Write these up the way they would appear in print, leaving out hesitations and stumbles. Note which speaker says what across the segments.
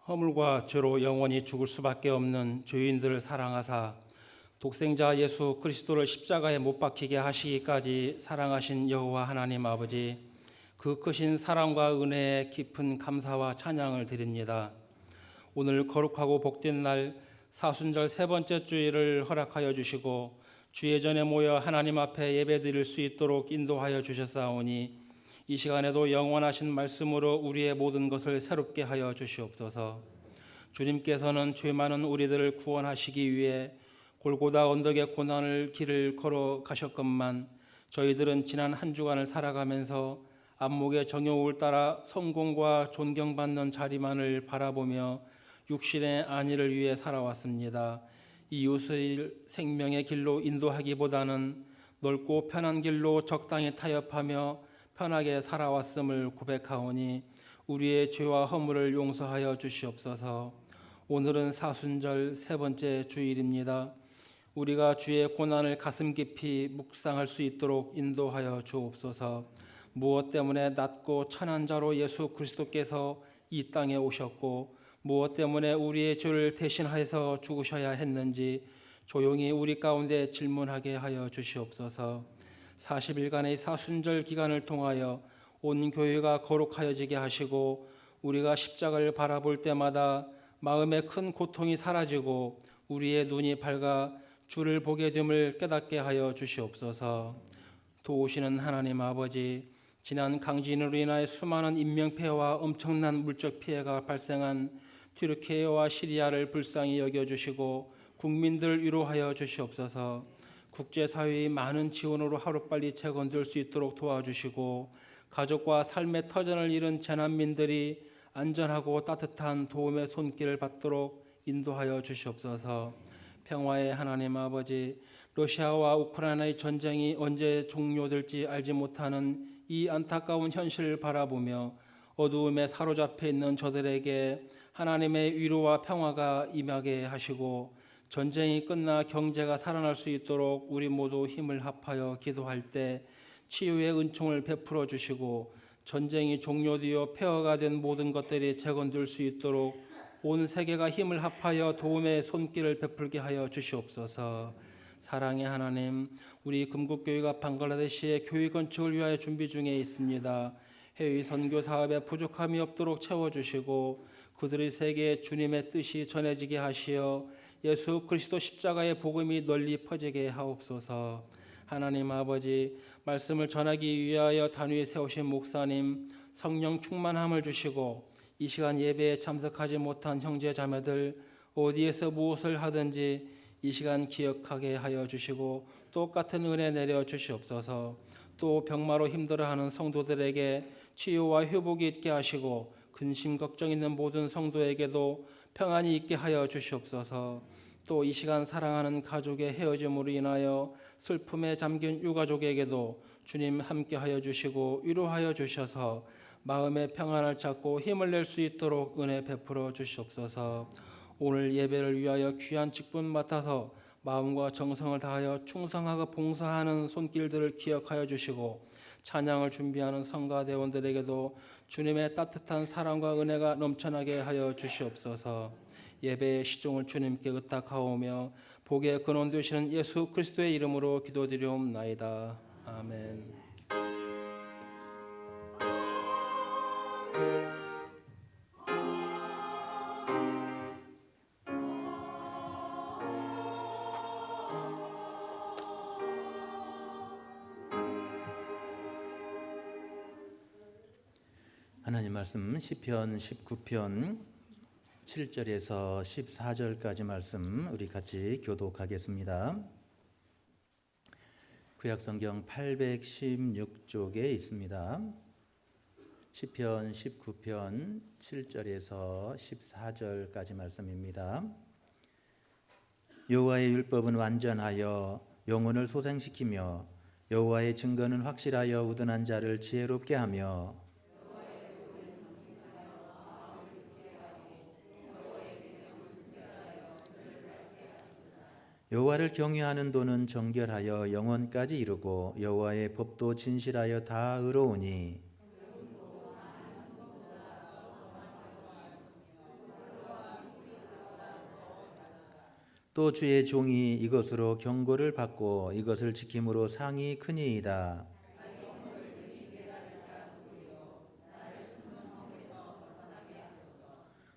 Speaker 1: 허물과 죄로 영원히 죽을 수밖에 없는 죄인들을 사랑하사 독생자 예수 그리스도를 십자가에 못 박히게 하시기까지 사랑하신 여호와 하나님 아버지, 그 크신 사랑과 은혜에 깊은 감사와 찬양을 드립니다. 오늘 거룩하고 복된 날 사순절 세 번째 주일을 허락하여 주시고 주의 전에 모여 하나님 앞에 예배드릴 수 있도록 인도하여 주셨사오니 이 시간에도 영원하신 말씀으로 우리의 모든 것을 새롭게 하여 주시옵소서. 주님께서는 죄 많은 우리들을 구원하시기 위해 골고다 언덕의 고난을 길을 걸어 가셨건만 저희들은 지난 한 주간을 살아가면서 안목의 정욕을 따라 성공과 존경받는 자리만을 바라보며 육신의 안위를 위해 살아왔습니다. 이웃을 생명의 길로 인도하기보다는 넓고 편한 길로 적당히 타협하며 편하게 살아왔음을 고백하오니 우리의 죄와 허물을 용서하여 주시옵소서. 오늘은 사순절 세 번째 주일입니다. 우리가 주의 고난을 가슴 깊이 묵상할 수 있도록 인도하여 주옵소서. 무엇 때문에 낮고 천한 자로 예수 그리스도께서 이 땅에 오셨고 무엇 때문에 우리의 죄를 대신하여서 죽으셔야 했는지 조용히 우리 가운데 질문하게 하여 주시옵소서. 40일간의 사순절 기간을 통하여 온 교회가 거룩하여지게 하시고 우리가 십자가를 바라볼 때마다 마음의 큰 고통이 사라지고 우리의 눈이 밝아 주를 보게 됨을 깨닫게 하여 주시옵소서. 도우시는 하나님 아버지, 지난 강진으로 인하여 수많은 인명피해와 엄청난 물적 피해가 발생한 튀르키예와 시리아를 불쌍히 여겨주시고 국민들을 위로하여 주시옵소서. 국제사회의 많은 지원으로 하루빨리 재건될 수 있도록 도와주시고 가족과 삶의 터전을 잃은 재난민들이 안전하고 따뜻한 도움의 손길을 받도록 인도하여 주시옵소서. 평화의 하나님 아버지, 러시아와 우크라이나의 전쟁이 언제 종료될지 알지 못하는 이 안타까운 현실을 바라보며 어두움에 사로잡혀 있는 저들에게 하나님의 위로와 평화가 임하게 하시고 전쟁이 끝나 경제가 살아날 수 있도록 우리 모두 힘을 합하여 기도할 때 치유의 은총을 베풀어 주시고 전쟁이 종료되어 폐허가 된 모든 것들이 재건될 수 있도록 온 세계가 힘을 합하여 도움의 손길을 베풀게 하여 주시옵소서. 사랑의 하나님, 우리 금국교회가 방글라데시의 교회 건축을 위하여 준비 중에 있습니다. 해외 선교 사업에 부족함이 없도록 채워주시고 그들의 세계에 주님의 뜻이 전해지게 하시어 예수 그리스도 십자가의 복음이 널리 퍼지게 하옵소서. 하나님 아버지, 말씀을 전하기 위하여 단위에 세우신 목사님 성령 충만함을 주시고 이 시간 예배에 참석하지 못한 형제 자매들 어디에서 무엇을 하든지 이 시간 기억하게 하여 주시고 똑같은 은혜 내려 주시옵소서. 또 병마로 힘들어하는 성도들에게 치유와 회복이 있게 하시고 근심 걱정 있는 모든 성도에게도 평안이 있게 하여 주시옵소서. 또 이 시간 사랑하는 가족의 헤어짐으로 인하여 슬픔에 잠긴 유가족에게도 주님 함께 하여 주시고 위로하여 주셔서 마음의 평안을 찾고 힘을 낼 수 있도록 은혜 베풀어 주시옵소서. 오늘 예배를 위하여 귀한 직분 맡아서 마음과 정성을 다하여 충성하고 봉사하는 손길들을 기억하여 주시고 찬양을 준비하는 성가대원들에게도 주님의 따뜻한 사랑과 은혜가 넘쳐나게 하여 주시옵소서. 예배의 시종을 주님께 의탁하오며 복의 근원 되시는 예수 그리스도의 이름으로 기도드리옵나이다. 아멘.
Speaker 2: 하나님 말씀 시편 19편 7절에서 14절까지 말씀 우리 같이 교독하겠습니다. 구약성경 816쪽에 있습니다. 시편 19편 7절에서 14절까지 말씀입니다. 여호와의 율법은 완전하여 영혼을 소생시키며 여호와의 증거는 확실하여 우둔한 자를 지혜롭게 하며 여호와를 경외하는 도는 정결하여 영원까지 이르고 여호와의 법도 진실하여 다 의로우니 또 주의 종이 이것으로 경고를 받고 이것을 지킴으로 상이 크니이다.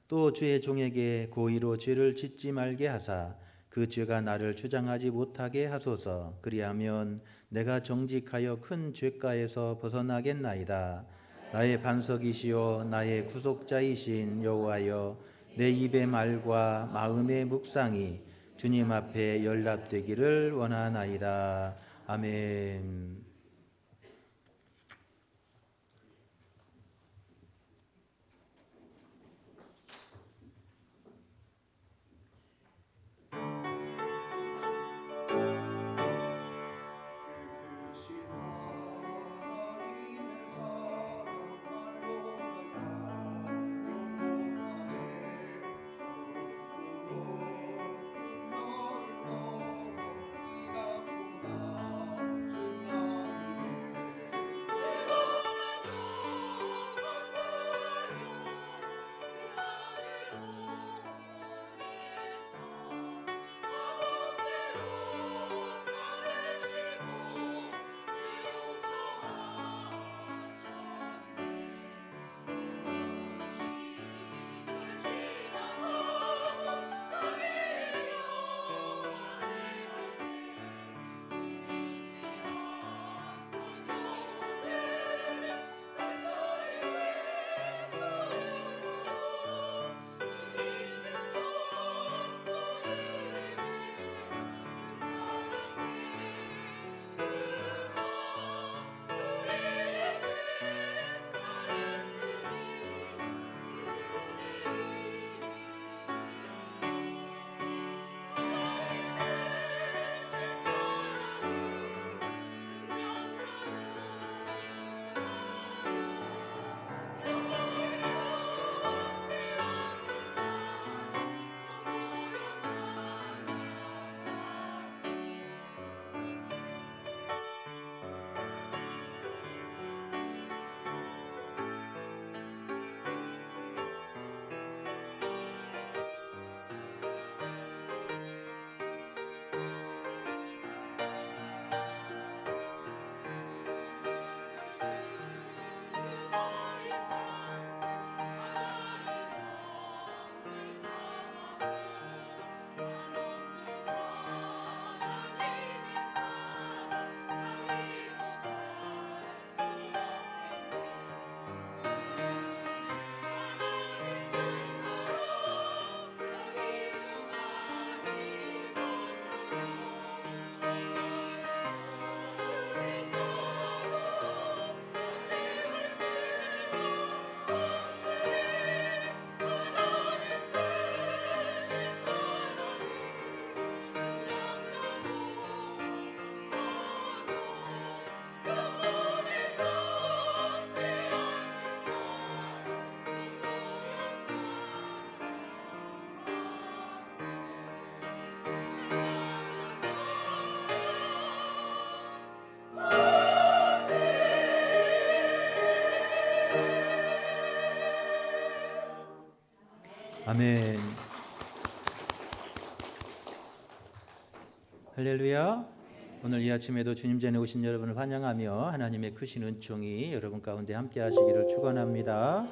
Speaker 2: 또 주의 종에게 고의로 죄를 짓지 말게 하사 그 죄가 나를 주장하지 못하게 하소서. 그리하면 내가 정직하여 큰 죄가에서 벗어나겠나이다. 나의 반석이시요 나의 구속자이신 여호와여, 내 입의 말과 마음의 묵상이 주님 앞에 연락되기를 원하나이다. 아멘. 아멘. 할렐루야. 오늘 이 아침에도 주님 전에 오신 여러분을 환영하며 하나님의 크신 은총이 여러분 가운데 함께 하시기를 축원합니다.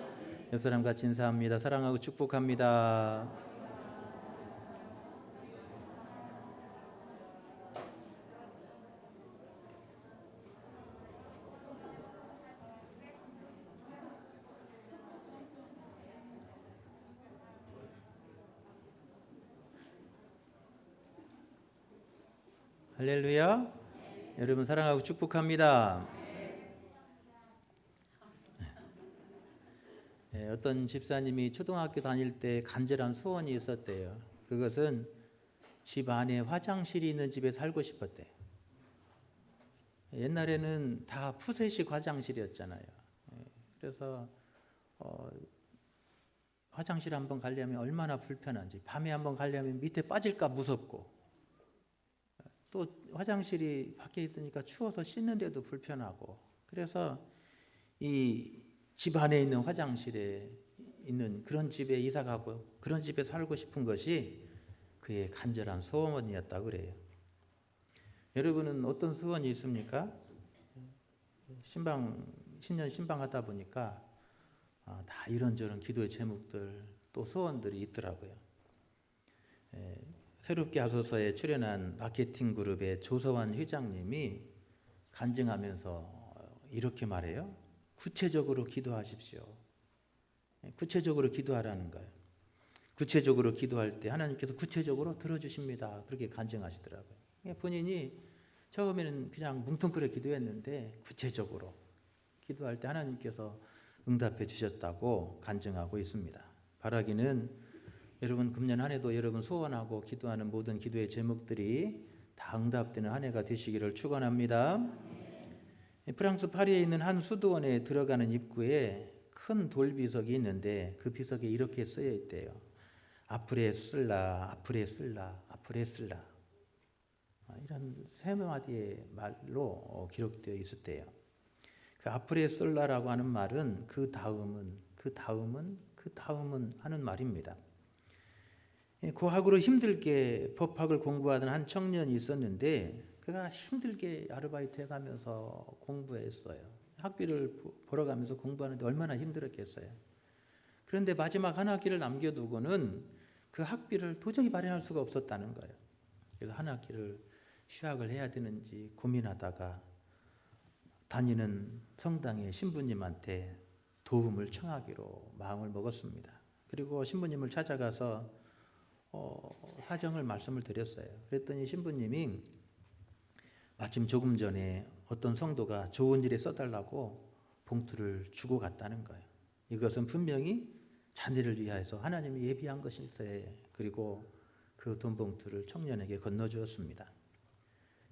Speaker 2: 옆 사람 같이 인사합니다. 사랑하고 축복합니다. 할렐루야. 여러분 사랑하고 축복합니다. 어떤 집사님이 초등학교 다닐 때 간절한 소원이 있었대요. 그것은 집 안에 화장실이 있는 집에 살고 싶었대요. 옛날에는 다 푸세식 화장실이었잖아요. 그래서 화장실 한번 가려면 얼마나 불편한지, 밤에 한번 가려면 밑에 빠질까 무섭고, 또 화장실이 밖에 있으니까 추워서 씻는데도 불편하고, 그래서 이 집 안에 있는 화장실에 있는 그런 집에 이사 가고 그런 집에 살고 싶은 것이 그의 간절한 소원이었다고 그래요. 여러분은 어떤 소원이 있습니까? 신년 신방하다 보니까 다 이런저런 기도의 제목들 또 소원들이 있더라고요. 새롭게 하소서에 출연한 마케팅 그룹의 조서환 회장님이 간증하면서 이렇게 말해요. 구체적으로 기도하십시오. 구체적으로 기도하라는 거예요. 구체적으로 기도할 때 하나님께서 구체적으로 들어주십니다. 그렇게 간증하시더라고요. 본인이 처음에는 그냥 뭉뚱그려 기도했는데 구체적으로 기도할 때 하나님께서 응답해 주셨다고 간증하고 있습니다. 바라기는 여러분 금년 한 해도 여러분 소원하고 기도하는 모든 기도의 제목들이 다 응답되는 한 해가 되시기를 축원합니다. 프랑스 파리에 있는 한 수도원에 들어가는 입구에 큰 돌비석이 있는데 그 비석에 이렇게 쓰여 있대요. 아프레 쓸라, 아프레 쓸라, 아프레 쓸라. 이런 세 마디의 말로 기록되어 있었대요. 그 아프레 쓸라라고 하는 말은 그 다음은 하는 말입니다. 고학으로 힘들게 법학을 공부하던 한 청년이 있었는데 그가 힘들게 아르바이트 해가면서 공부했어요. 학비를 벌어가면서 공부하는데 얼마나 힘들었겠어요. 그런데 마지막 한 학기를 남겨두고는 그 학비를 도저히 마련할 수가 없었다는 거예요. 그래서 한 학기를 휴학을 해야 되는지 고민하다가 다니는 성당의 신부님한테 도움을 청하기로 마음을 먹었습니다. 그리고 신부님을 찾아가서 사정을 말씀을 드렸어요. 그랬더니 신부님이 마침 조금 전에 어떤 성도가 좋은 일에 써달라고 봉투를 주고 갔다는 거예요. 이것은 분명히 자네를 위하여서 하나님이 예비한 것일세. 그리고 그 돈 봉투를 청년에게 건너주었습니다.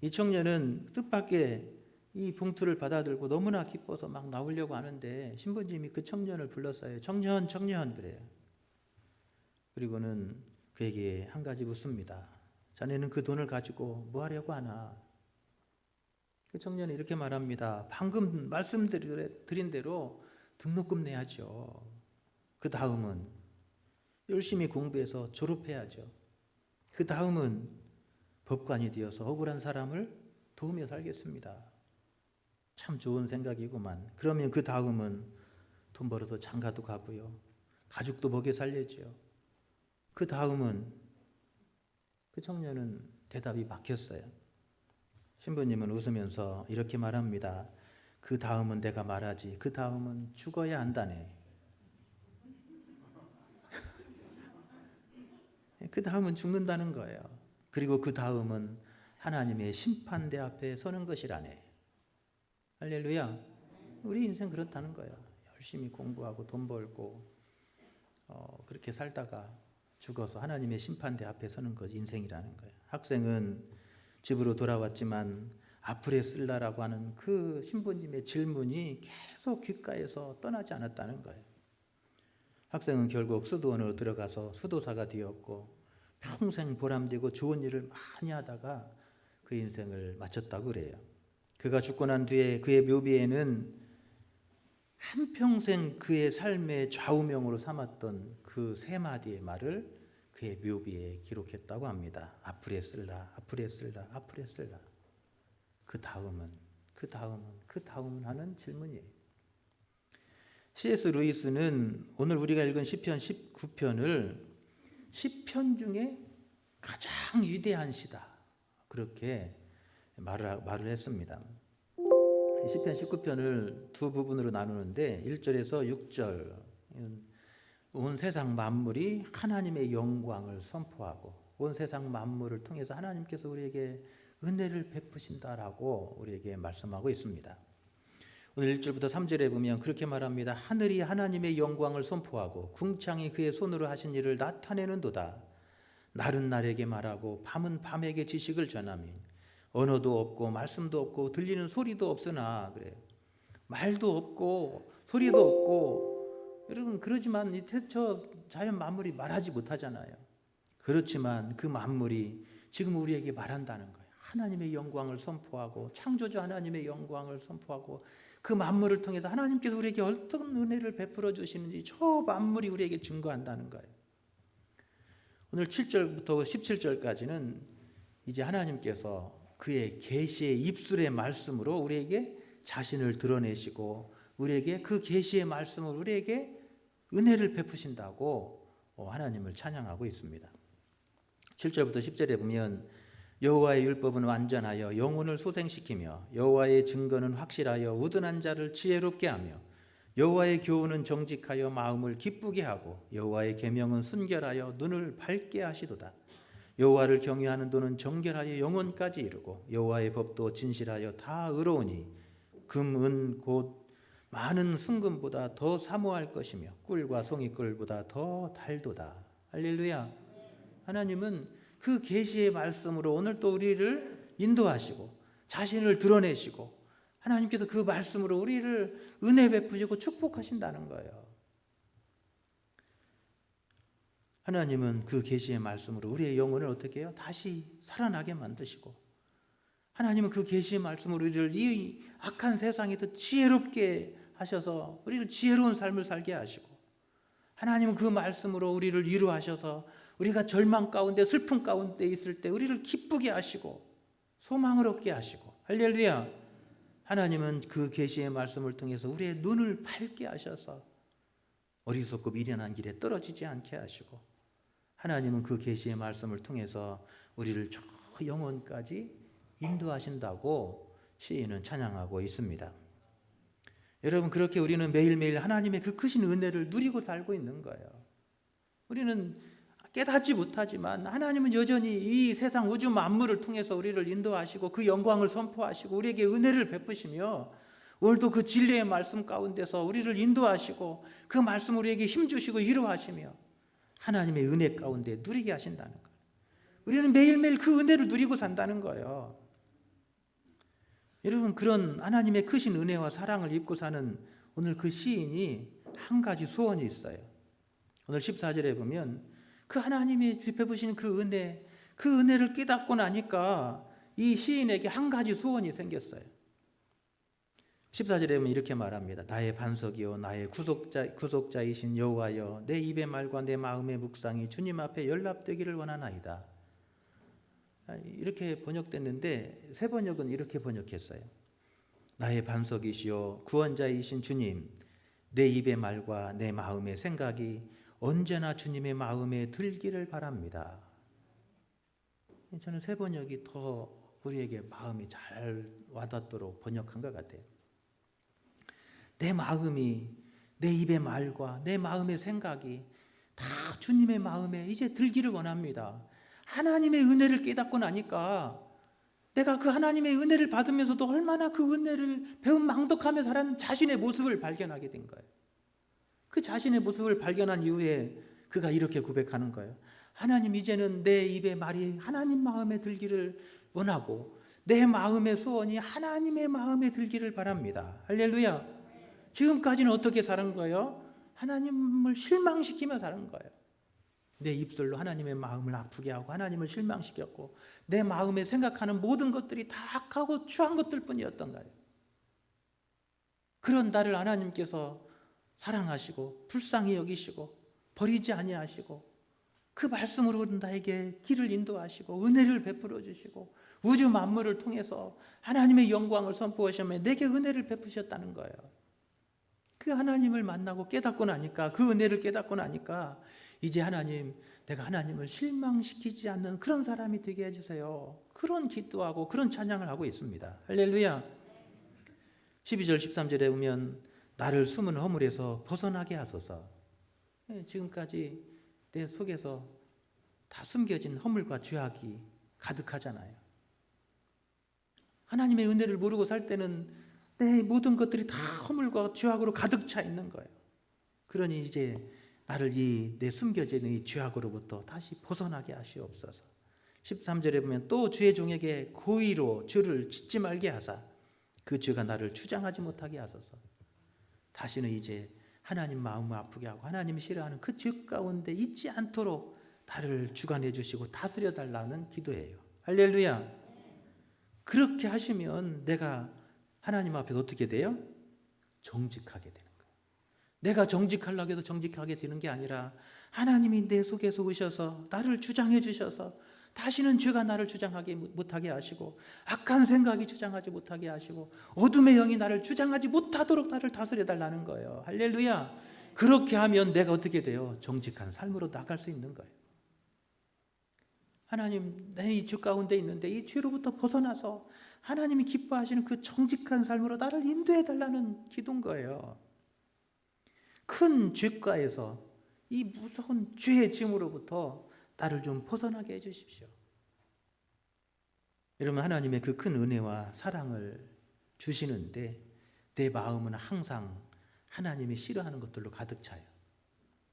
Speaker 2: 이 청년은 뜻밖의 이 봉투를 받아들고 너무나 기뻐서 막 나오려고 하는데 신부님이 그 청년을 불렀어요. 청년 그래요. 그리고는 그에게 한 가지 묻습니다. 자네는 그 돈을 가지고 뭐 하려고 하나? 그 청년이 이렇게 말합니다. 방금 말씀드린 대로 등록금 내야죠. 그 다음은 열심히 공부해서 졸업해야죠. 그 다음은 법관이 되어서 억울한 사람을 도우며 살겠습니다. 참 좋은 생각이구만. 그러면 그 다음은 돈 벌어서 장가도 가고요. 가족도 먹여 살려죠. 그 다음은 그 청년은 대답이 막혔어요. 신부님은 웃으면서 이렇게 말합니다. 그 다음은 내가 말하지. 그 다음은 죽어야 한다네. 그 다음은 죽는다는 거예요. 그리고 그 다음은 하나님의 심판대 앞에 서는 것이라네. 할렐루야. 우리 인생 그렇다는 거예요. 열심히 공부하고 돈 벌고 그렇게 살다가 죽어서 하나님의 심판대 앞에 서는 것이 인생이라는 거예요. 학생은 집으로 돌아왔지만 아프레 쓸라라고 하는 그 신부님의 질문이 계속 귓가에서 떠나지 않았다는 거예요. 학생은 결국 수도원으로 들어가서 수도사가 되었고 평생 보람되고 좋은 일을 많이 하다가 그 인생을 마쳤다고 그래요. 그가 죽고 난 뒤에 그의 묘비에는 한평생 그의 삶의 좌우명으로 삼았던 그 세 마디의 말을 그의 묘비에 기록했다고 합니다. 아프레 쓸라, 아프레 쓸라, 아프레 쓸라. 그 다음은 하는 질문이에요. C.S. 루이스는 오늘 우리가 읽은 시편 19편을 시편 중에 가장 위대한 시다. 그렇게 말을 했습니다. 시편 19편을 두 부분으로 나누는데 1절에서 6절 온 세상 만물이 하나님의 영광을 선포하고 온 세상 만물을 통해서 하나님께서 우리에게 은혜를 베푸신다라고 우리에게 말씀하고 있습니다. 오늘 1절부터 3절에 보면 그렇게 말합니다. 하늘이 하나님의 영광을 선포하고 궁창이 그의 손으로 하신 일을 나타내는도다. 날은 날에게 말하고 밤은 밤에게 지식을 전하며 언어도 없고 말씀도 없고 들리는 소리도 없으나 그래요. 말도 없고 소리도 없고 여러분 그러지만 이 태초 자연 만물이 말하지 못하잖아요. 그렇지만 그 만물이 지금 우리에게 말한다는 거예요. 하나님의 영광을 선포하고 창조주 하나님의 영광을 선포하고 그 만물을 통해서 하나님께서 우리에게 어떤 은혜를 베풀어 주시는지 저 만물이 우리에게 증거한다는 거예요. 오늘 7절부터 17절까지는 이제 하나님께서 그의 계시의 입술의 말씀으로 우리에게 자신을 드러내시고 우리에게 그 계시의 말씀으로 우리에게 은혜를 베푸신다고 하나님을 찬양하고 있습니다. 7절부터 10절에 보면 여호와의 율법은 완전하여 영혼을 소생시키며 여호와의 증거는 확실하여 우둔한 자를 지혜롭게 하며 여호와의 교훈은 정직하여 마음을 기쁘게 하고 여호와의 계명은 순결하여 눈을 밝게 하시도다. 여호와를 경외하는 도는 정결하여 영혼까지 이르고 여호와의 법도 진실하여 다 의로우니 금, 은, 곧 많은 순금보다 더 사모할 것이며 꿀과 송이꿀보다 더 달도다. 할렐루야. 하나님은 그 계시의 말씀으로 오늘 또 우리를 인도하시고 자신을 드러내시고 하나님께서 그 말씀으로 우리를 은혜 베푸시고 축복하신다는 거예요. 하나님은 그 계시의 말씀으로 우리의 영혼을 어떻게 해요? 다시 살아나게 만드시고 하나님은 그 계시의 말씀으로 우리를 이 악한 세상에서 지혜롭게 하셔서 우리를 지혜로운 삶을 살게 하시고 하나님은 그 말씀으로 우리를 위로하셔서 우리가 절망 가운데 슬픔 가운데 있을 때 우리를 기쁘게 하시고 소망을 얻게 하시고 할렐루야. 하나님은 그 계시의 말씀을 통해서 우리의 눈을 밝게 하셔서 어리석고 미련한 길에 떨어지지 않게 하시고 하나님은 그 계시의 말씀을 통해서 우리를 저 영혼까지 인도하신다고 시인은 찬양하고 있습니다. 여러분, 그렇게 우리는 매일매일 하나님의 그 크신 은혜를 누리고 살고 있는 거예요. 우리는 깨닫지 못하지만 하나님은 여전히 이 세상 우주 만물을 통해서 우리를 인도하시고 그 영광을 선포하시고 우리에게 은혜를 베푸시며 오늘도 그 진리의 말씀 가운데서 우리를 인도하시고 그 말씀 우리에게 힘주시고 위로하시며 하나님의 은혜 가운데 누리게 하신다는 거예요. 우리는 매일매일 그 은혜를 누리고 산다는 거예요. 여러분, 그런 하나님의 크신 은혜와 사랑을 입고 사는 오늘 그 시인이 한 가지 소원이 있어요. 오늘 14절에 보면 그 하나님이 베푸신 그 은혜를 깨닫고 나니까 이 시인에게 한 가지 소원이 생겼어요. 14절에 보면 이렇게 말합니다. 나의 반석이요 나의 구속자이신 여호와여, 내 입의 말과 내 마음의 묵상이 주님 앞에 연락되기를 원하나이다. 이렇게 번역됐는데 새 번역은 이렇게 번역했어요. 나의 반석이시요 구원자이신 주님, 내 입의 말과 내 마음의 생각이 언제나 주님의 마음에 들기를 바랍니다. 저는 새 번역이 더 우리에게 마음이 잘 와닿도록 번역한 것 같아요. 내 마음이, 내 입의 말과 내 마음의 생각이 다 주님의 마음에 이제 들기를 원합니다. 하나님의 은혜를 깨닫고 나니까 내가 그 하나님의 은혜를 받으면서도 얼마나 그 은혜를 배은망덕하며 살아가는 자신의 모습을 발견하게 된 거예요. 그 자신의 모습을 발견한 이후에 그가 이렇게 고백하는 거예요. 하나님, 이제는 내 입의 말이 하나님 마음에 들기를 원하고 내 마음의 소원이 하나님의 마음에 들기를 바랍니다. 할렐루야. 지금까지는 어떻게 사는 거예요? 하나님을 실망시키며 사는 거예요. 내 입술로 하나님의 마음을 아프게 하고 하나님을 실망시켰고 내 마음에 생각하는 모든 것들이 다 악하고 추한 것들 뿐이었던 거예요. 그런 나를 하나님께서 사랑하시고 불쌍히 여기시고 버리지 아니하시고 그 말씀으로 나에게 길을 인도하시고 은혜를 베풀어 주시고 우주 만물을 통해서 하나님의 영광을 선포하시며 내게 은혜를 베푸셨다는 거예요. 그 하나님을 만나고 깨닫고 나니까, 그 은혜를 깨닫고 나니까 이제 하나님, 내가 하나님을 실망시키지 않는 그런 사람이 되게 해주세요. 그런 기도하고 그런 찬양을 하고 있습니다. 할렐루야. 12절 13절에 보면 나를 숨은 허물에서 벗어나게 하소서. 지금까지 내 속에서 다 숨겨진 허물과 죄악이 가득하잖아요. 하나님의 은혜를 모르고 살 때는 내 모든 것들이 다 허물과 죄악으로 가득 차 있는 거예요. 그러니 이제 나를 이 내 숨겨진 이 죄악으로부터 다시 벗어나게 하시옵소서. 13절에 보면 또 주의 종에게 고의로 죄를 짓지 말게 하사 그 죄가 나를 주장하지 못하게 하소서. 다시는 이제 하나님 마음을 아프게 하고 하나님이 싫어하는 그 죄 가운데 있지 않도록 나를 주관해 주시고 다스려 달라는 기도예요. 할렐루야. 그렇게 하시면 내가 하나님 앞에서 어떻게 돼요? 정직하게 되는 거예요. 내가 정직하려고 해도 정직하게 되는 게 아니라 하나님이 내 속에서 오셔서 나를 주장해 주셔서 다시는 죄가 나를 주장하게 못하게 하시고 악한 생각이 주장하지 못하게 하시고 어둠의 영이 나를 주장하지 못하도록 나를 다스려 달라는 거예요. 할렐루야. 그렇게 하면 내가 어떻게 돼요? 정직한 삶으로 나갈 수 있는 거예요. 하나님, 내 이 죄 가운데 있는데 이 죄로부터 벗어나서 하나님이 기뻐하시는 그 정직한 삶으로 나를 인도해 달라는 기도인 거예요. 큰 죄가에서 이 무서운 죄의 짐으로부터 나를 좀 벗어나게 해주십시오. 여러분, 하나님의 그 큰 은혜와 사랑을 주시는데 내 마음은 항상 하나님이 싫어하는 것들로 가득 차요.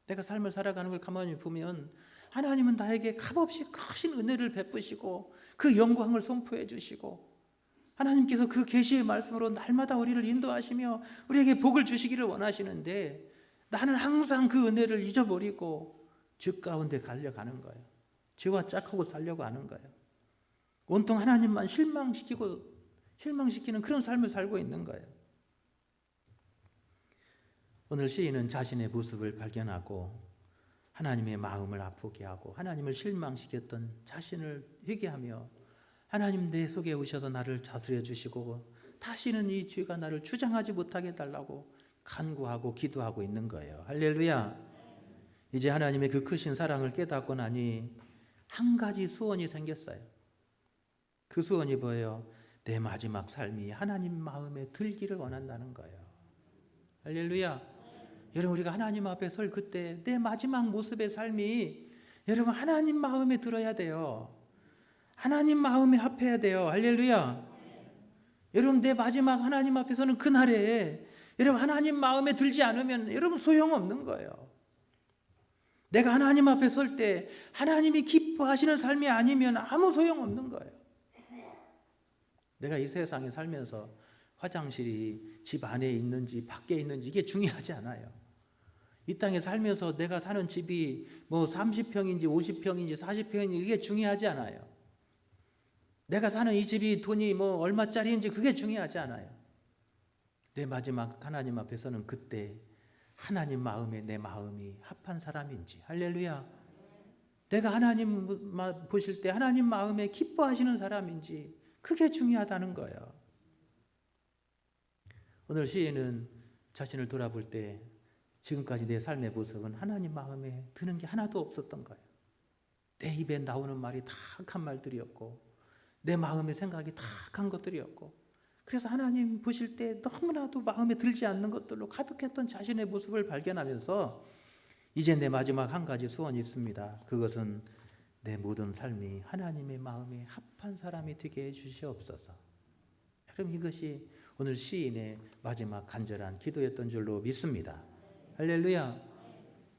Speaker 2: 내가 삶을 살아가는 걸 가만히 보면 하나님은 나에게 값없이 크신 은혜를 베푸시고 그 영광을 선포해 주시고 하나님께서 그 계시의 말씀으로 날마다 우리를 인도하시며 우리에게 복을 주시기를 원하시는데 나는 항상 그 은혜를 잊어버리고 죄 가운데 갈려가는 거예요. 죄와 짝하고 살려고 하는 거예요. 온통 하나님만 실망시키는 그런 삶을 살고 있는 거예요. 오늘 시인은 자신의 모습을 발견하고 하나님의 마음을 아프게 하고 하나님을 실망시켰던 자신을 회개하며 하나님 내 속에 오셔서 나를 다스려 주시고 다시는 이 죄가 나를 주장하지 못하게 해달라고 간구하고 기도하고 있는 거예요. 할렐루야. 이제 하나님의 그 크신 사랑을 깨닫고 나니 한 가지 소원이 생겼어요. 그 소원이 뭐예요? 내 마지막 삶이 하나님 마음에 들기를 원한다는 거예요. 할렐루야. 여러분, 우리가 하나님 앞에 설 그때 내 마지막 모습의 삶이 여러분 하나님 마음에 들어야 돼요. 하나님 마음에 합해야 돼요. 할렐루야. 여러분, 내 마지막 하나님 앞에서는 그날에 여러분 하나님 마음에 들지 않으면 여러분 소용없는 거예요. 내가 하나님 앞에 설 때 하나님이 기뻐하시는 삶이 아니면 아무 소용없는 거예요. 내가 이 세상에 살면서 화장실이 집 안에 있는지 밖에 있는지 이게 중요하지 않아요. 이 땅에 살면서 내가 사는 집이 뭐 30평인지 50평인지 40평인지 이게 중요하지 않아요. 내가 사는 이 집이 돈이 뭐 얼마짜리인지 그게 중요하지 않아요. 내 마지막 하나님 앞에서는 그때 하나님 마음에 내 마음이 합한 사람인지. 할렐루야. 내가 하나님 보실 때 하나님 마음에 기뻐하시는 사람인지 그게 중요하다는 거예요. 오늘 시인은 자신을 돌아볼 때 지금까지 내 삶의 모습은 하나님 마음에 드는 게 하나도 없었던 거예요. 내 입에 나오는 말이 다 악한 말들이었고 내 마음의 생각이 다 악한 것들이었고 그래서 하나님 보실 때 너무나도 마음에 들지 않는 것들로 가득했던 자신의 모습을 발견하면서 이제 내 마지막 한 가지 소원이 있습니다. 그것은 내 모든 삶이 하나님의 마음에 합한 사람이 되게 해주시옵소서. 여러분, 이것이 오늘 시인의 마지막 간절한 기도였던 줄로 믿습니다. 할렐루야.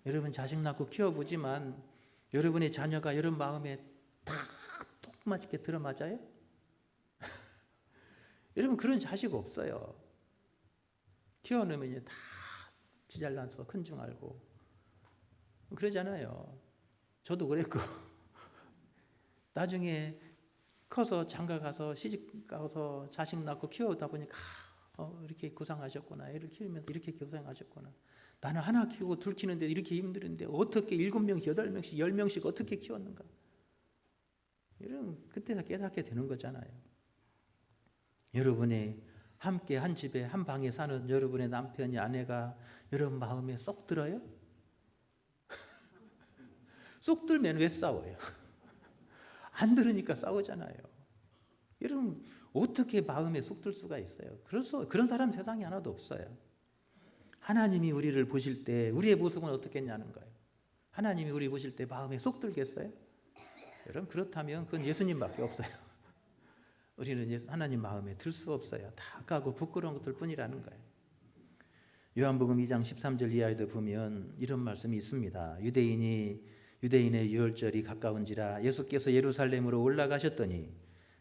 Speaker 2: 여러분 자식 낳고 키워보지만 여러분의 자녀가 여러분 마음에 다 똑맞게 들어맞아요? 여러분 그런 자식 없어요. 키워놓으면 이제 다 지잘나서 큰 중 알고 그러잖아요. 저도 그랬고 나중에 커서 장가 가서 시집 가서 자식 낳고 키우다 보니까 이렇게 고생하셨구나. 애를 키우면서 이렇게 고생하셨구나. 나는 하나 키우고 둘 키우는데 이렇게 힘들은데 어떻게 7명씩 8명씩 10명씩 어떻게 키웠는가. 여러분 그때 다 깨닫게 되는 거잖아요. 여러분이 함께 한 집에 한 방에 사는 여러분의 남편이 아내가 여러분 마음에 쏙 들어요? 쏙 들면 왜 싸워요? 안 들으니까 싸우잖아요. 여러분 어떻게 마음에 쏙 들 수가 있어요? 그런 사람 세상에 하나도 없어요. 하나님이 우리를 보실 때 우리의 모습은 어떻겠냐는 거예요. 하나님이 우리 보실 때 마음에 쏙 들겠어요? 여러분 그렇다면 그건 예수님밖에 없어요. 우리는 하나님 마음에 들 수 없어요. 다 악하고 부끄러운 것들 뿐이라는 거예요. 요한복음 2장 13절 이하에도 보면 이런 말씀이 있습니다. 유대인의 유월절이 가까운지라 예수께서 예루살렘으로 올라가셨더니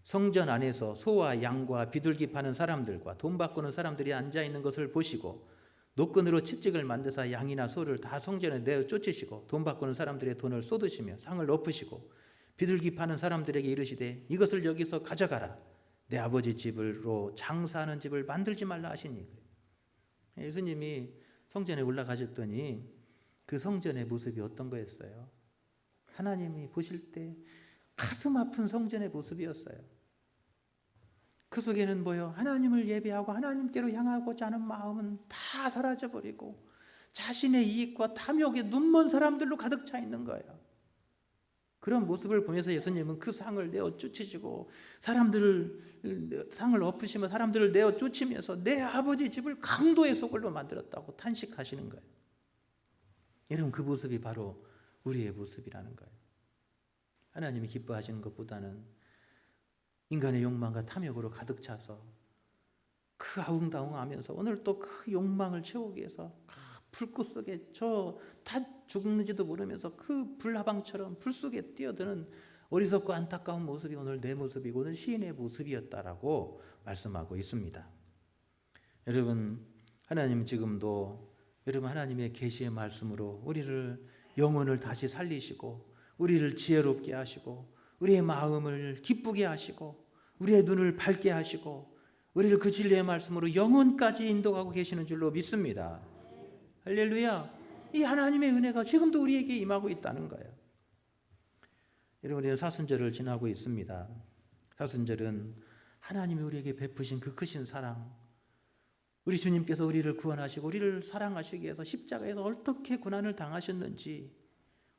Speaker 2: 성전 안에서 소와 양과 비둘기 파는 사람들과 돈 바꾸는 사람들이 앉아 있는 것을 보시고 노끈으로 채찍을 만드사 양이나 소를 다 성전에 내어 쫓으시고 돈 바꾸는 사람들의 돈을 쏟으시며 상을 엎으시고 비둘기 파는 사람들에게 이르시되 이것을 여기서 가져가라. 내 아버지 집으로 장사하는 집을 만들지 말라 하시니. 예수님이 성전에 올라가셨더니 그 성전의 모습이 어떤 거였어요? 하나님이 보실 때 가슴 아픈 성전의 모습이었어요. 그 속에는 뭐요? 하나님을 예배하고 하나님께로 향하고자 하는 마음은 다 사라져버리고 자신의 이익과 탐욕에 눈먼 사람들로 가득 차 있는 거예요. 그런 모습을 보면서 예수님은 그 상을 내어 쫓으시고 사람들을 상을 엎으시며 사람들을 내어 쫓으면서 내 아버지 집을 강도의 소굴로 만들었다고 탄식하시는 거예요. 여러분, 그 모습이 바로 우리의 모습이라는 거예요. 하나님이 기뻐하시는 것보다는 인간의 욕망과 탐욕으로 가득 차서 그 아웅다웅하면서 오늘 또 그 욕망을 채우기 위해서 불꽃 속에 다 죽는지도 모르면서 그 불나방처럼 불 속에 뛰어드는 어리석고 안타까운 모습이 오늘 내 모습이고 오늘 시인의 모습이었다라고 말씀하고 있습니다. 여러분, 하나님 지금도 여러분 하나님의 계시의 말씀으로 우리를 영혼을 다시 살리시고 우리를 지혜롭게 하시고 우리의 마음을 기쁘게 하시고 우리의 눈을 밝게 하시고 우리를 그 진리의 말씀으로 영혼까지 인도하고 계시는 줄로 믿습니다. 할렐루야. 이 하나님의 은혜가 지금도 우리에게 임하고 있다는 거예요. 여러분, 우리는 사순절을 지나고 있습니다. 사순절은 하나님이 우리에게 베푸신 그 크신 사랑, 우리 주님께서 우리를 구원하시고 우리를 사랑하시기 위해서 십자가에서 어떻게 고난을 당하셨는지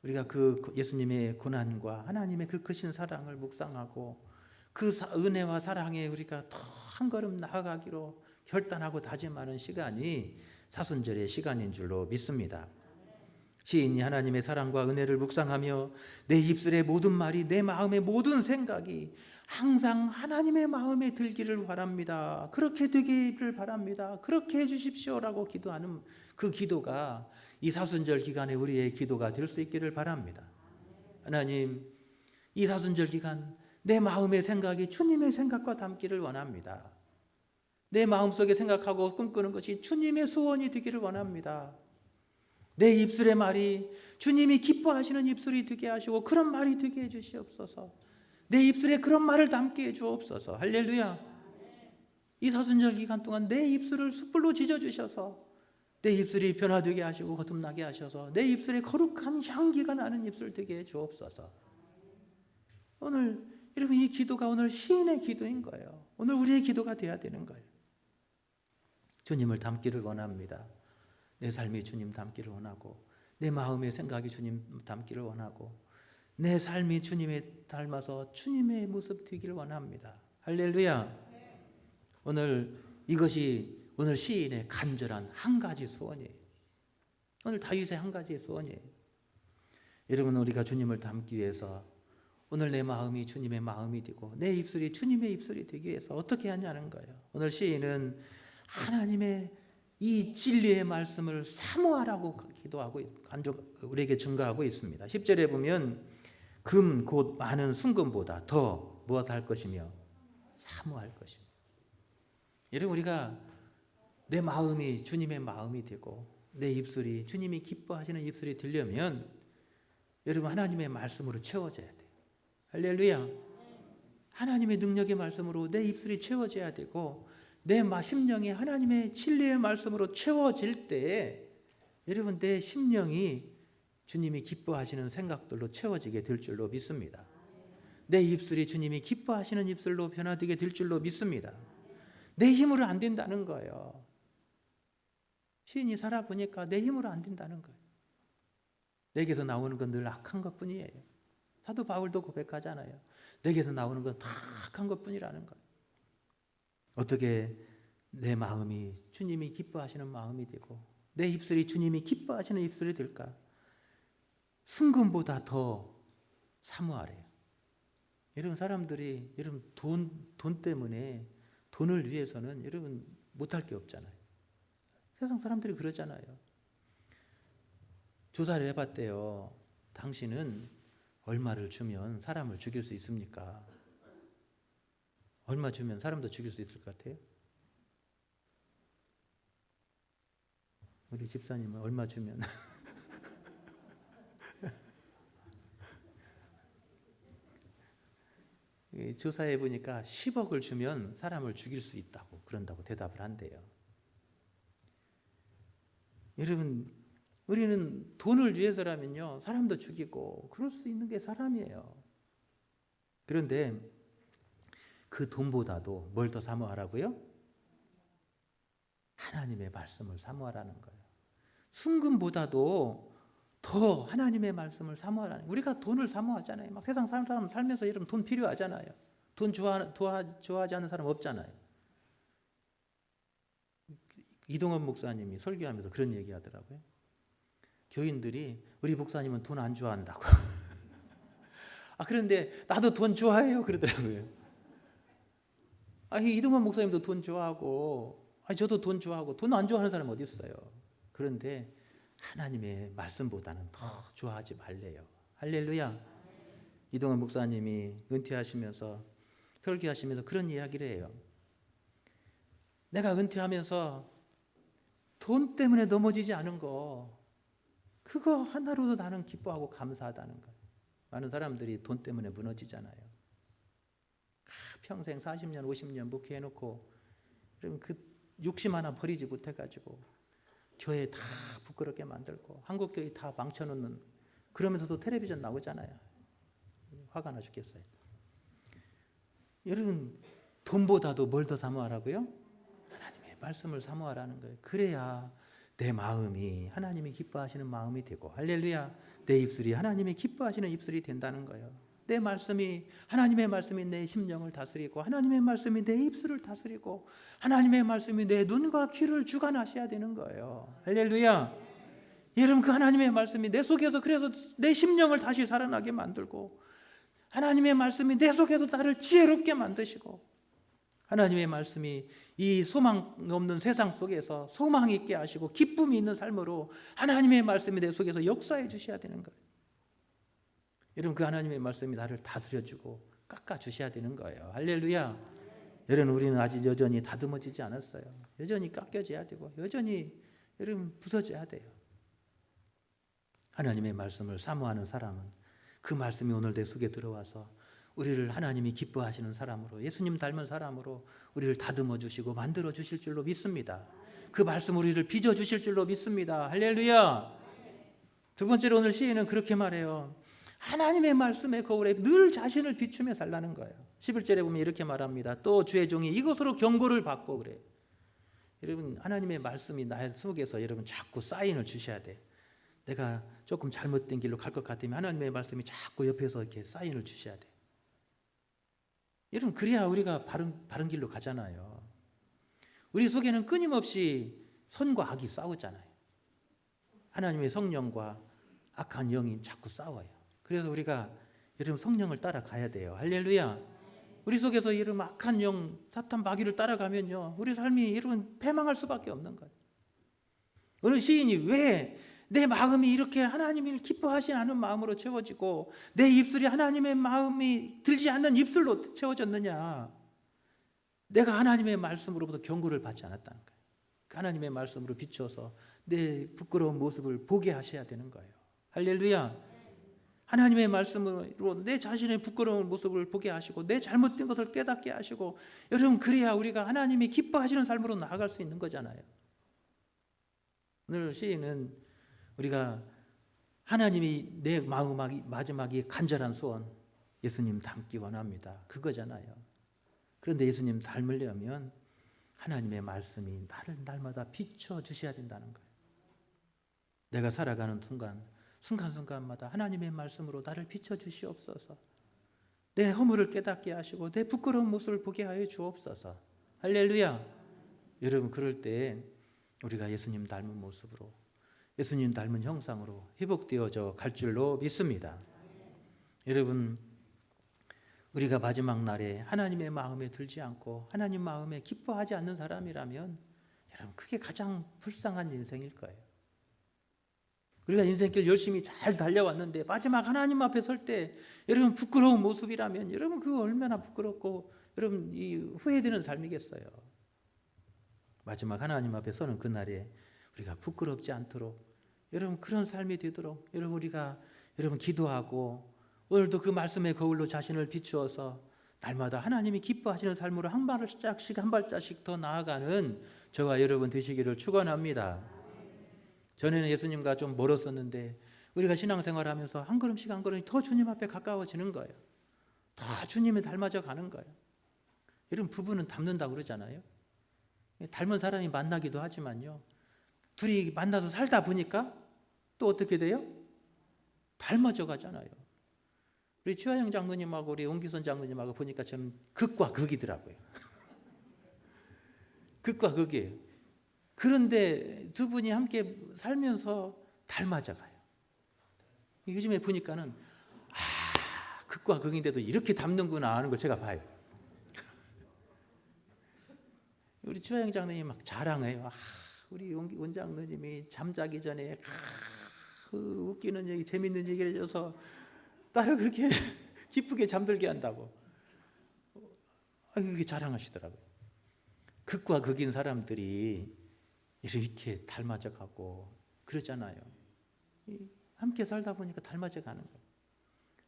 Speaker 2: 우리가 그 예수님의 고난과 하나님의 그 크신 사랑을 묵상하고 그 은혜와 사랑에 우리가 더 한 걸음 나아가기로 결단하고 다짐하는 시간이 사순절의 시간인 줄로 믿습니다. 시인이 하나님의 사랑과 은혜를 묵상하며 내 입술의 모든 말이 내 마음의 모든 생각이 항상 하나님의 마음에 들기를 바랍니다. 그렇게 되기를 바랍니다. 그렇게 해주십시오라고 기도하는 그 기도가 이 사순절 기간에 우리의 기도가 될 수 있기를 바랍니다. 하나님, 이 사순절 기간 내 마음의 생각이 주님의 생각과 닮기를 원합니다. 내 마음속에 생각하고 꿈꾸는 것이 주님의 소원이 되기를 원합니다. 내 입술의 말이 주님이 기뻐하시는 입술이 되게 하시고 그런 말이 되게 해주시옵소서. 내 입술에 그런 말을 담게 해주옵소서. 할렐루야. 이 사순절 기간 동안 내 입술을 숯불로 지져주셔서 내 입술이 변화되게 하시고 거듭나게 하셔서 내 입술에 거룩한 향기가 나는 입술 되게 해주옵소서. 오늘 여러분, 이 기도가 오늘 시인의 기도인 거예요. 오늘 우리의 기도가 돼야 되는 거예요. 주님을 닮기를 원합니다. 내 삶이 주님 닮기를 원하고 내 마음의 생각이 주님 닮기를 원하고 내 삶이 주님에 닮아서 주님의 모습 되기를 원합니다. 할렐루야. 오늘 이것이 오늘 시인의 간절한 한 가지 소원이에요. 오늘 다윗의 한 가지 소원이에요. 여러분, 우리가 주님을 닮기 위해서 오늘 내 마음이 주님의 마음이 되고 내 입술이 주님의 입술이 되기 위해서 어떻게 하냐는 거예요. 오늘 시인은 하나님의 이 진리의 말씀을 사모하라고 기도하고 우리에게 증거하고 있습니다. 10절에 보면 금 곧 많은 순금보다 더 무엇할 것이며 사모할 것이며. 여러분, 우리가 내 마음이 주님의 마음이 되고 내 입술이 주님이 기뻐하시는 입술이 되려면 여러분 하나님의 말씀으로 채워져야 돼요. 할렐루야. 하나님의 능력의 말씀으로 내 입술이 채워져야 되고 내 심령이 하나님의 진리의 말씀으로 채워질 때에 여러분 내 심령이 주님이 기뻐하시는 생각들로 채워지게 될 줄로 믿습니다. 내 입술이 주님이 기뻐하시는 입술로 변화되게 될 줄로 믿습니다. 내 힘으로 안 된다는 거예요. 시인이 살아보니까 내 힘으로 안 된다는 거예요. 내게서 나오는 건 늘 악한 것뿐이에요. 사도 바울도 고백하잖아요. 내게서 나오는 건 다 악한 것뿐이라는 거예요. 어떻게 내 마음이 주님이 기뻐하시는 마음이 되고 내 입술이 주님이 기뻐하시는 입술이 될까? 순금보다 더 사모하래요. 여러분, 사람들이 여러분 돈 때문에 돈을 위해서는 여러분 못할 게 없잖아요. 세상 사람들이 그러잖아요. 조사를 해봤대요. 당신은 얼마를 주면 사람을 죽일 수 있습니까? 얼마 주면 사람도 죽일 수 있을 것 같아요? 우리 집사님은 얼마 주면 조사해 보니까 10억을 주면 사람을 죽일 수 있다고 그런다고 대답을 한대요. 여러분, 우리는 돈을 위해서라면요, 사람도 죽이고 그럴 수 있는 게 사람이에요. 그런데 그 돈보다도 뭘 더 사모하라고요? 하나님의 말씀을 사모하라는 거예요. 순금보다도 더 하나님의 말씀을 사모하라는 거예요. 우리가 돈을 사모하잖아요. 막 세상 사람 살면서 여러분 돈 필요하잖아요. 돈 좋아하지 않는 사람 없잖아요. 이동원 목사님이 설교하면서 그런 얘기 하더라고요. 교인들이 우리 목사님은 돈 안 좋아한다고. 그런데 나도 돈 좋아해요 그러더라고요. 이동원 목사님도 돈 좋아하고 저도 돈 좋아하고 돈 안 좋아하는 사람 어디 있어요. 그런데 하나님의 말씀보다는 더 좋아하지 말래요. 할렐루야. 이동원 목사님이 은퇴하시면서 설교하시면서 그런 이야기를 해요. 내가 은퇴하면서 돈 때문에 넘어지지 않은 거, 그거 하나로도 나는 기뻐하고 감사하다는 거예요. 많은 사람들이 돈 때문에 무너지잖아요. 평생 40년 50년 목회해놓고 그럼 그 욕심 하나 버리지 못해가지고 교회 다 부끄럽게 만들고 한국교회 다 망쳐놓는, 그러면서도 텔레비전 나오잖아요. 화가 나 죽겠어요. 여러분, 돈보다도 뭘 더 사모하라고요? 하나님의 말씀을 사모하라는 거예요. 그래야 내 마음이 하나님이 기뻐하시는 마음이 되고, 할렐루야, 내 입술이 하나님이 기뻐하시는 입술이 된다는 거예요. 내 말씀이, 하나님의 말씀이 내 심령을 다스리고, 하나님의 말씀이 내 입술을 다스리고, 하나님의 말씀이 내 눈과 귀를 주관하셔야 되는 거예요. 할렐루야. 여러분, 그 하나님의 말씀이 내 속에서 그래서 내 심령을 다시 살아나게 만들고, 하나님의 말씀이 내 속에서 나를 지혜롭게 만드시고, 하나님의 말씀이 이 소망 없는 세상 속에서 소망 있게 하시고 기쁨이 있는 삶으로 하나님의 말씀이 내 속에서 역사해 주셔야 되는 거예요. 여러분, 그 하나님의 말씀이 나를 다스려주고 깎아주셔야 되는 거예요. 할렐루야. 여러분, 우리는 아직 여전히 다듬어지지 않았어요. 여전히 깎여져야 되고 여전히 여러분 부서져야 돼요. 하나님의 말씀을 사모하는 사람은 그 말씀이 오늘 내 속에 들어와서 우리를 하나님이 기뻐하시는 사람으로, 예수님 닮은 사람으로 우리를 다듬어 주시고 만들어 주실 줄로 믿습니다. 그 말씀 우리를 빚어 주실 줄로 믿습니다. 할렐루야. 두 번째로 오늘 시인은 그렇게 말해요. 하나님의 말씀의 거울에 늘 자신을 비추며 살라는 거예요. 11절에 보면 이렇게 말합니다. 또 주의 종이 이것으로 경고를 받고 그래요. 여러분, 하나님의 말씀이 나의 속에서 여러분 자꾸 사인을 주셔야 돼. 내가 조금 잘못된 길로 갈 것 같으면 하나님의 말씀이 자꾸 옆에서 이렇게 사인을 주셔야 돼. 여러분, 그래야 우리가 바른 길로 가잖아요. 우리 속에는 끊임없이 선과 악이 싸우잖아요. 하나님의 성령과 악한 영이 자꾸 싸워요. 그래서 우리가 여러분 성령을 따라가야 돼요. 할렐루야. 우리 속에서 여러분 악한 영, 사탄 마귀를 따라가면요, 우리 삶이 여러분 패망할 수밖에 없는 거예요. 어느 시인이 왜 내 마음이 이렇게 하나님을 기뻐하지 않은 마음으로 채워지고 내 입술이 하나님의 마음이 들지 않는 입술로 채워졌느냐? 내가 하나님의 말씀으로부터 경고를 받지 않았다는 거예요. 하나님의 말씀으로 비추어서 내 부끄러운 모습을 보게 하셔야 되는 거예요. 할렐루야. 하나님의 말씀으로 내 자신의 부끄러운 모습을 보게 하시고 내 잘못된 것을 깨닫게 하시고, 여러분, 그래야 우리가 하나님이 기뻐하시는 삶으로 나아갈 수 있는 거잖아요. 오늘 시인은 우리가 하나님이 내 마지막이 간절한 소원, 예수님 닮기 원합니다. 그거잖아요. 그런데 예수님 닮으려면 하나님의 말씀이 나를 날마다 비춰 주셔야 된다는 거예요. 내가 살아가는 순간순간마다 하나님의 말씀으로 나를 비춰 주시옵소서. 내 허물을 깨닫게 하시고 내 부끄러운 모습을 보게 하여 주옵소서. 할렐루야. 여러분, 그럴 때 우리가 예수님 닮은 모습으로, 예수님 닮은 형상으로 회복되어져 갈 줄로 믿습니다. 여러분, 우리가 마지막 날에 하나님의 마음에 들지 않고 하나님 마음에 기뻐하지 않는 사람이라면 여러분, 그게 가장 불쌍한 인생일 거예요. 우리가 인생길 열심히 잘 달려왔는데 마지막 하나님 앞에 설 때 여러분 부끄러운 모습이라면 여러분 그거 얼마나 부끄럽고 여러분 이 후회되는 삶이겠어요. 마지막 하나님 앞에 서는 그날에 우리가 부끄럽지 않도록 여러분 그런 삶이 되도록 여러분 우리가 여러분 기도하고, 오늘도 그 말씀의 거울로 자신을 비추어서 날마다 하나님이 기뻐하시는 삶으로 한 발짝씩 더 나아가는 저와 여러분 되시기를 축원합니다. 전에는 예수님과 좀 멀었었는데 우리가 신앙생활하면서 한 걸음씩 한 걸음씩 더 주님 앞에 가까워지는 거예요. 더 주님을 닮아져 가는 거예요. 여러분, 부부는 닮는다고 그러잖아요. 닮은 사람이 만나기도 하지만요, 둘이 만나서 살다 보니까 또 어떻게 돼요? 닮아져 가잖아요. 우리 최하영 장로님하고 우리 옹기선 장로님하고 보니까 저는 극과 극이더라고요. 극과 극이에요. 그런데 두 분이 함께 살면서 닮아져 가요. 요즘에 보니까는 극과 극인데도 이렇게 닮는구나 하는 걸 제가 봐요. 우리 최하영 장로님 막 자랑해요. 우리 원장로님이 잠자기 전에 웃기는 얘기, 재밌는 얘기를 해줘서 딸을 그렇게 기쁘게 잠들게 한다고. 그게 자랑하시더라고요. 극과 극인 사람들이 이렇게 닮아져 가고 그러잖아요. 함께 살다 보니까 닮아져 가는 거예요.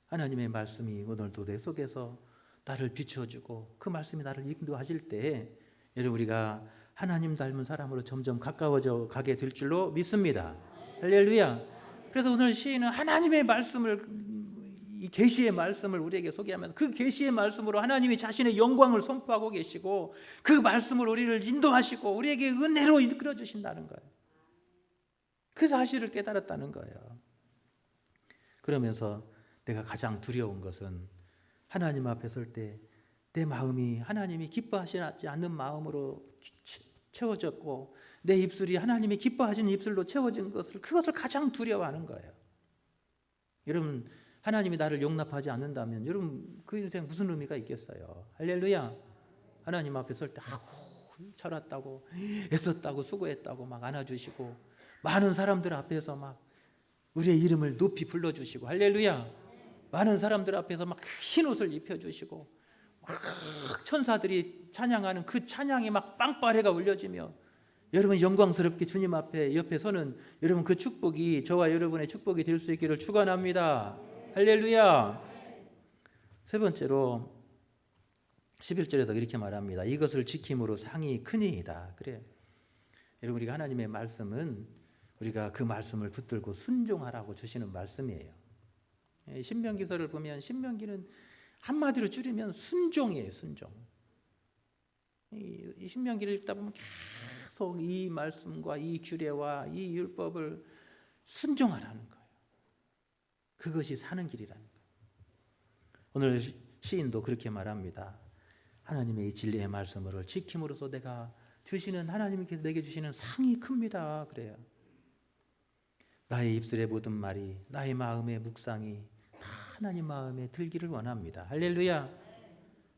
Speaker 2: 하나님의 말씀이 오늘도 내 속에서 나를 비추어주고 그 말씀이 나를 인도하실 때 여러분, 우리가 하나님 닮은 사람으로 점점 가까워져 가게 될 줄로 믿습니다. 할렐루야. 그래서 오늘 시인은 하나님의 말씀을, 이 계시의 말씀을 우리에게 소개하면서 그 계시의 말씀으로 하나님이 자신의 영광을 선포하고 계시고 그 말씀을 우리를 인도하시고 우리에게 은혜로 이끌어 주신다는 거예요. 그 사실을 깨달았다는 거예요. 그러면서 내가 가장 두려운 것은 하나님 앞에 설 때 내 마음이 하나님이 기뻐하시지 않는 마음으로 채워졌고 내 입술이 하나님이 기뻐하시는 입술로 채워진 그것을 가장 두려워하는 거예요. 여러분, 하나님이 나를 용납하지 않는다면 여러분 그 인생 무슨 의미가 있겠어요? 할렐루야. 하나님 앞에 설 때 철았다고 애썼다고 수고했다고 막 안아주시고 많은 사람들 앞에서 막 우리의 이름을 높이 불러주시고 할렐루야. 많은 사람들 앞에서 막 흰 옷을 입혀주시고 막 천사들이 찬양하는 그 찬양이 막 빵빠레가 울려지며 여러분 영광스럽게 주님 앞에 옆에 서는 여러분 그 축복이 저와 여러분의 축복이 될 수 있기를 축원합니다. 할렐루야. 세 번째로 11절에도 이렇게 말합니다. 이것을 지킴으로 상이 크니이다. 그래요. 여러분, 우리가 하나님의 말씀은 우리가 그 말씀을 붙들고 순종하라고 주시는 말씀이에요. 신명기서를 보면 신명기는 한마디로 줄이면 순종이에요. 순종. 이 신명기를 읽다 보면 계속 이 말씀과 이 규례와 이 율법을 순종하라는 거예요. 그것이 사는 길이라는 거예요. 오늘 시인도 그렇게 말합니다. 하나님의 이 진리의 말씀을 지킴으로써 내가 주시는 하나님께서 내게 주시는 상이 큽니다. 그래요. 나의 입술의 모든 말이 나의 마음의 묵상이 다 하나님 마음에 들기를 원합니다. 할렐루야.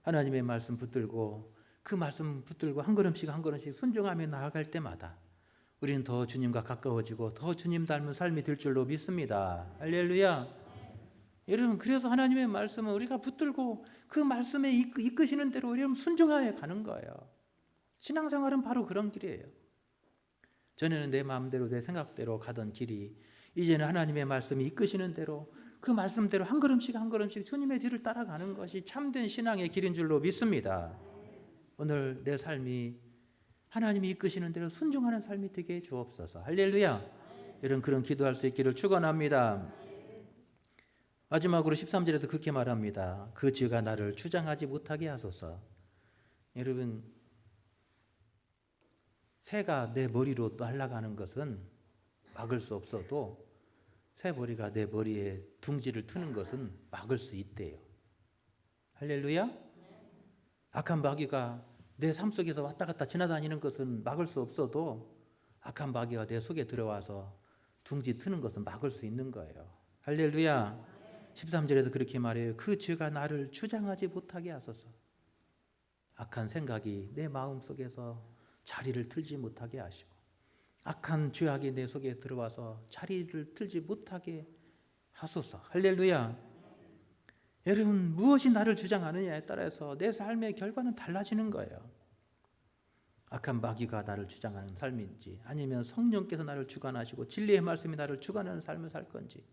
Speaker 2: 하나님의 말씀 붙들고 그 말씀 붙들고 한 걸음씩 한 걸음씩 순종하며 나아갈 때마다 우리는 더 주님과 가까워지고 더 주님 닮은 삶이 될 줄로 믿습니다. 할렐루야. 여러분, 그래서 하나님의 말씀은 우리가 붙들고 그 말씀에 이끄시는 대로 우리는 순종하여 가는 거예요. 신앙생활은 바로 그런 길이에요. 전에는 내 마음대로 내 생각대로 가던 길이 이제는 하나님의 말씀이 이끄시는 대로 그 말씀대로 한 걸음씩 한 걸음씩 주님의 뒤를 따라가는 것이 참된 신앙의 길인 줄로 믿습니다. 오늘 내 삶이 하나님이 이끄시는 대로 순종하는 삶이 되게 해 주옵소서. 할렐루야. 여러분, 그런 기도할 수 있기를 축원합니다. 마지막으로 13절에도 그렇게 말합니다. 그 죄가 나를 주장하지 못하게 하소서. 여러분, 새가 내 머리로 날아가는 것은 막을 수 없어도 새머리가 내 머리에 둥지를 트는 것은 막을 수 있대요. 할렐루야. 악한 마귀가 내 삶 속에서 왔다 갔다 지나다니는 것은 막을 수 없어도 악한 마귀가 내 속에 들어와서 둥지 트는 것은 막을 수 있는 거예요. 할렐루야. 13절에도 그렇게 말해요. 그 죄가 나를 주장하지 못하게 하소서. 악한 생각이 내 마음속에서 자리를 틀지 못하게 하시고 악한 죄악이 내 속에 들어와서 자리를 틀지 못하게 하소서. 할렐루야. 여러분, 무엇이 나를 주장하느냐에 따라서 내 삶의 결과는 달라지는 거예요. 악한 마귀가 나를 주장하는 삶인지 아니면 성령께서 나를 주관하시고 진리의 말씀이 나를 주관하는 삶을 살 건지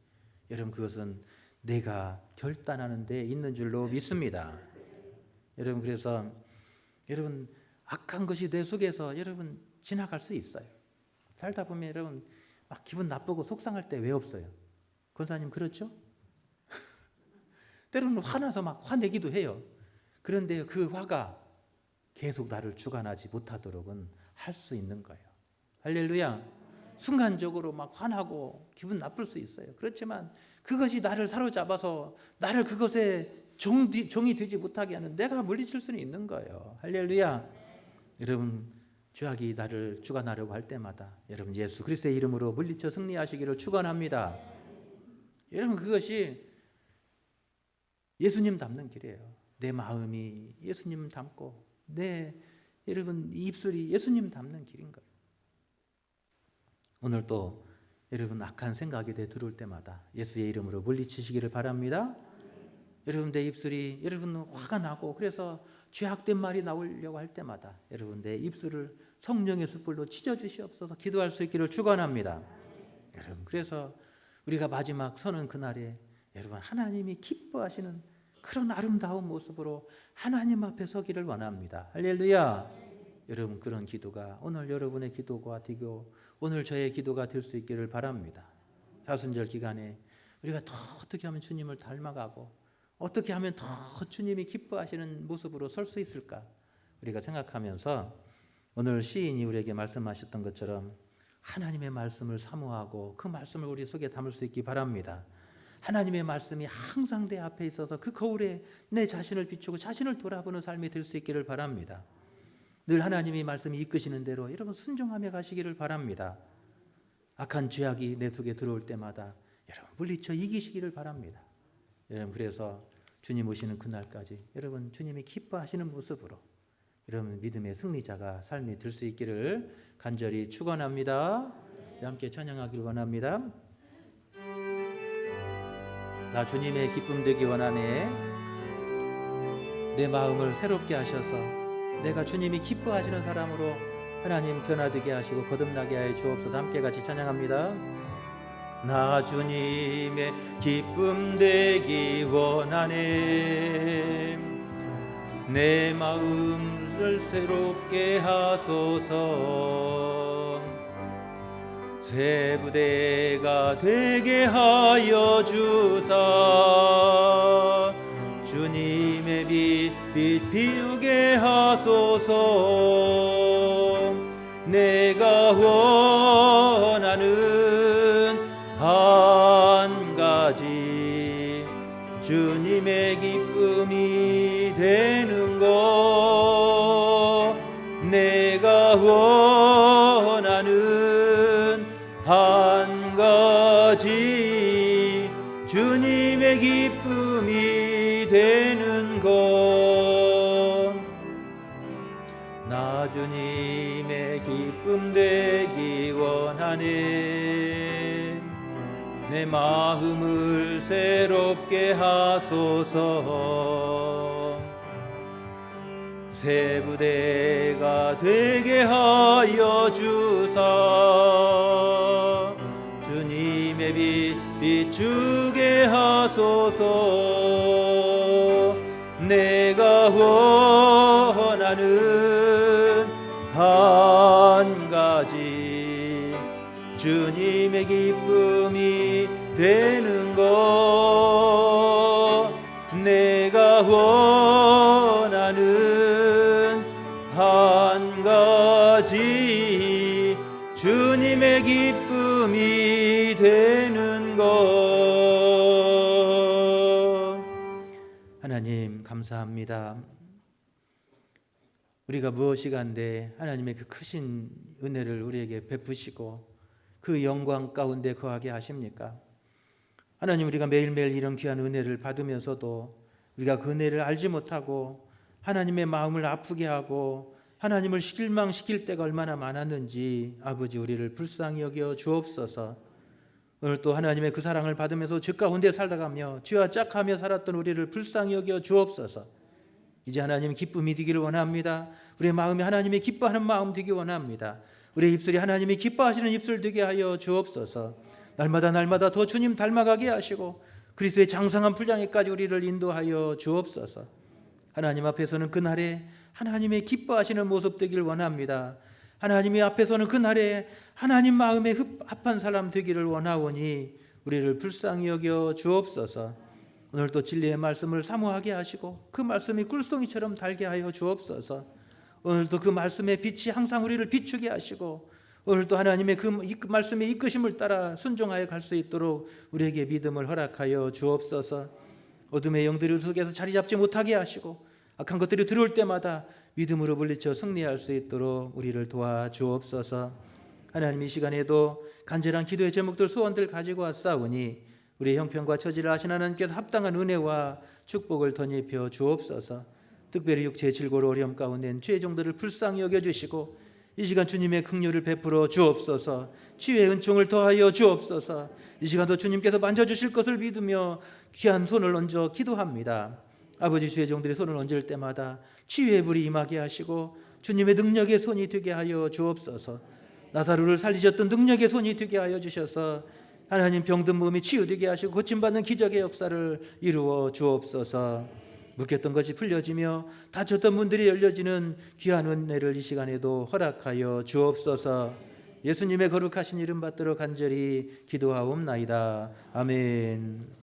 Speaker 2: 여러분, 그것은 내가 결단하는 데 있는 줄로 믿습니다. 여러분, 그래서 여러분, 악한 것이 내 속에서 여러분 지나갈 수 있어요. 살다 보면 여러분 막 기분 나쁘고 속상할 때 왜 없어요? 권사님 그렇죠? 때로는 화나서 막 화내기도 해요. 그런데 그 화가 계속 나를 주관하지 못하도록은 할 수 있는 거예요. 할렐루야. 순간적으로 막 화나고 기분 나쁠 수 있어요. 그렇지만 그것이 나를 사로잡아서 나를 그것에 종이 되지 못하게 하는, 내가 물리칠 수는 있는 거예요. 할렐루야. 여러분, 죄악이 나를 주관하려고 할 때마다 여러분 예수 그리스도의 이름으로 물리쳐 승리하시기를 축원합니다. 여러분, 그것이 예수님 닮는 길이에요. 내 마음이 예수님 닮고 여러분 입술이 예수님 닮는 길인 거예요. 오늘 또 여러분 악한 생각이 들어올 때마다 예수의 이름으로 물리치시기를 바랍니다. 여러분 내 입술이 여러분 화가 나고 그래서 죄악된 말이 나오려고 할 때마다 여러분 내 입술을 성령의 숯불로 찢어주시옵소서 기도할 수 있기를 축원합니다. 여러분, 그래서 우리가 마지막 서는 그날에 여러분 하나님이 기뻐하시는 그런 아름다운 모습으로 하나님 앞에 서기를 원합니다. 할렐루야. 여러분, 그런 기도가 오늘 여러분의 기도가 되고 오늘 저의 기도가 될 수 있기를 바랍니다. 사순절 기간에 우리가 더 어떻게 하면 주님을 닮아가고 어떻게 하면 더 주님이 기뻐하시는 모습으로 설 수 있을까 우리가 생각하면서 오늘 시인이 우리에게 말씀하셨던 것처럼 하나님의 말씀을 사모하고 그 말씀을 우리 속에 담을 수 있기 바랍니다. 하나님의 말씀이 항상 내 앞에 있어서 그 거울에 내 자신을 비추고 자신을 돌아보는 삶이 될 수 있기를 바랍니다. 늘 하나님의 말씀이 이끄시는 대로 여러분 순종하며 가시기를 바랍니다. 악한 죄악이 내 속에 들어올 때마다 여러분 물리쳐 이기시기를 바랍니다. 여러분, 그래서 주님 오시는 그날까지 여러분 주님이 기뻐하시는 모습으로 여러분 믿음의 승리자가 삶이 될 수 있기를 간절히 축원합니다. 함께 찬양하기를 원합니다. 나 주님의 기쁨 되기 원하네. 내 마음을 새롭게 하셔서 내가 주님이 기뻐하시는 사람으로 하나님 변화되게 하시고 거듭나게 하여 주옵소서. 함께 같이 찬양합니다. 나 주님의 기쁨 되기 원하네. 내 마음을 새롭게 하소서. 새 부대가 되게 하여 주사 주님의 빛 비우게 하소서. 내가 원하는 한 가지 주님의 기쁨이 되는 것. 내가 원하는 한 가지 주님의 기쁨이 되는 것. 나 주님의 기쁨 되기 원하네. 내 마음을 새롭게 하소서. 새 부대가 되게 하여 주사 주님의 빛 비추게 하소서. 내가 원하는 한 가지 주님의 기쁨이 되는 것. 내가 원하는 한 가지 주님의 기쁨이 되는 것. 하나님 감사합니다. 우리가 무엇이 간데 하나님의 그 크신 은혜를 우리에게 베푸시고 그 영광 가운데 거하게 하십니까? 하나님, 우리가 매일매일 이런 귀한 은혜를 받으면서도 우리가 그 은혜를 알지 못하고 하나님의 마음을 아프게 하고 하나님을 실망시킬 때가 얼마나 많았는지 아버지 우리를 불쌍히 여겨 주옵소서. 오늘 또 하나님의 그 사랑을 받으면서 죄 가운데 살아가며 죄와 짝하며 살았던 우리를 불쌍히 여겨 주옵소서. 이제 하나님 기쁨이 되기를 원합니다. 우리의 마음이 하나님이 기뻐하는 마음 되기 원합니다. 우리의 입술이 하나님이 기뻐하시는 입술 되게 하여 주옵소서. 날마다 더 주님 닮아가게 하시고 그리스도의 장성한 분량에까지 우리를 인도하여 주옵소서. 하나님 앞에서는 그날에 하나님의 기뻐하시는 모습 되길 원합니다. 하나님의 앞에서는 그날에 하나님 마음에 합한 사람 되기를 원하오니 우리를 불쌍히 여겨 주옵소서. 오늘도 진리의 말씀을 사모하게 하시고 그 말씀이 꿀송이처럼 달게 하여 주옵소서. 오늘도 그 말씀의 빛이 항상 우리를 비추게 하시고 오늘도 하나님의 그 말씀의 이끄심을 따라 순종하여 갈 수 있도록 우리에게 믿음을 허락하여 주옵소서. 어둠의 영들이 속에서 자리 잡지 못하게 하시고 악한 것들이 들어올 때마다 믿음으로 물리쳐 승리할 수 있도록 우리를 도와주옵소서. 하나님, 이 시간에도 간절한 기도의 제목들, 소원들 가지고 왔사오니 우리의 형편과 처지를 아신 하나님께서 합당한 은혜와 축복을 덧입혀 주옵소서. 특별히 육체의 질고로 어려움 가운데 있는 죄의 종들을 불쌍히 여겨주시고 이 시간 주님의 긍휼을 베풀어 주옵소서. 치유의 은총을 더하여 주옵소서. 이 시간도 주님께서 만져주실 것을 믿으며 귀한 손을 얹어 기도합니다. 아버지, 주의 종들이 손을 얹을 때마다 치유의 불이 임하게 하시고 주님의 능력의 손이 되게 하여 주옵소서. 나사로를 살리셨던 능력의 손이 되게 하여 주셔서 하나님, 병든 몸이 치유되게 하시고 고침받는 기적의 역사를 이루어 주옵소서. 묶였던 것이 풀려지며 닫혔던 문들이 열려지는 귀한 은혜를 이 시간에도 허락하여 주옵소서. 예수님의 거룩하신 이름 받들어 간절히 기도하옵나이다. 아멘.